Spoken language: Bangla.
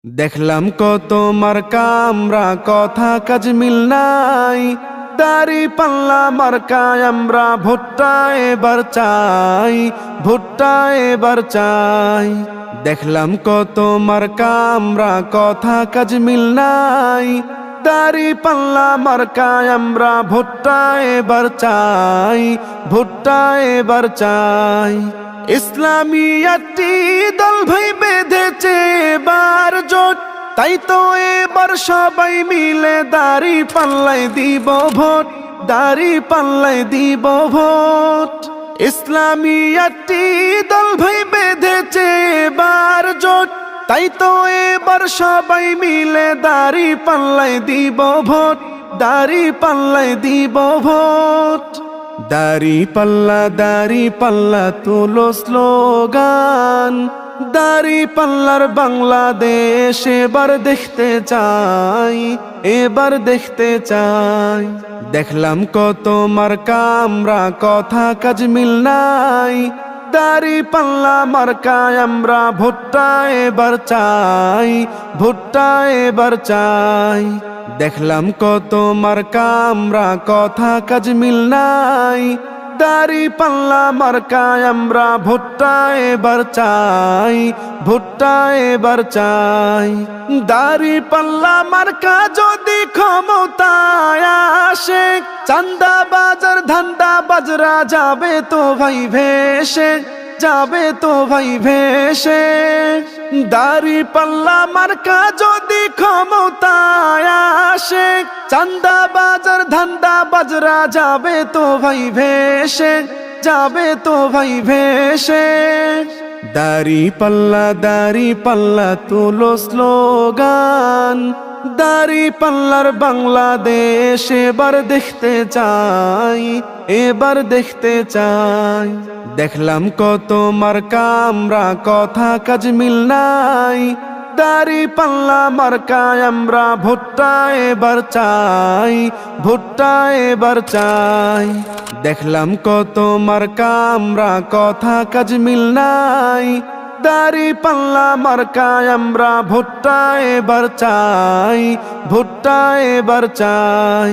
দেখলাম কত মার্কা আমরা কথা কাজ মিল নাই। দাড়ি পাল্লা মার্কায় আমরা ভুট্টা এবার চাই, ভুট্টা এবার চাই। দেখলাম কত মার্কা আমরা কথা কাজ মিল নাই। দাড়ি পাল্লা মার্কায় আমরা ভুট্টা এবার চাই, ভুট্টা এবার চাই। ইসলামী একটি দল ভাই বেঁধেছে এবার জোট, তাই তো এবার সবাই মিলে দাড়ি পাল্লাই দিব ভোট, দাড়ি পাল্লাই দিব ভোট। ইসলামী একটি দল ভাই বেঁধেছে এবার জোট, তাই তো এবার সবাই মিলে দাড়ি পাল্লাই দিব ভোট, দাড়ি পাল্লাই দিব ভোট। দাড়ি পাল্লা তুলো স্লোগান, দাড়ি পাল্লার বাংলাদেশ এবার দেখতে চাই, এবার দেখতে চাই। দেখলাম কত মার্কা আমরা কথা কাজ মিল নাই। দাড়ি পাল্লা মার্কায় আমরা ভুট্টা এবার চাই, ভুট্টা এবার চাই। দেখলাম কত মার্কা আমরা কথা কাজ মিল নাই। দাড়ি পাল্লা মার্কায় আমরা ভুট্টা এবার চাই, ভুট্টা এবার চাই। দাড়ি পাল্লা মার্কা যদি ক্ষমতায় আসে, চান্দা বাজার ধান্দা বাজরা যাবে তো ভাই ভেসে, যাবে তো ভাই ভেসে। দাড়ি পাল্লা মার্কা যদি ক্ষমতায় আসে, চান্দা বাজার ধান্দা বাজরা যাবে তো ভাই ভেসে, যাবে তো ভাই ভেসে। দাড়ি পাল্লা তুলো স্লোগান, দাড়ি পাল্লার বাংলাদেশ এবার দেখতে চাই, এবার দেখতে চাই। দেখলাম কত মার্কা আমরা কথা কাজ মিল নাই। দাড়ি পাল্লা মার্কায় আমরা ভুট্টা এবার চাই, ভুট্টা এবার চাই। দেখলাম কত মার্কা আমরা কথা কাজ মিল নাই। দাড়ি পাল্লা মার্কায় আমরা ভুট্টা এবার চাই, ভুট্টা এবার চাই।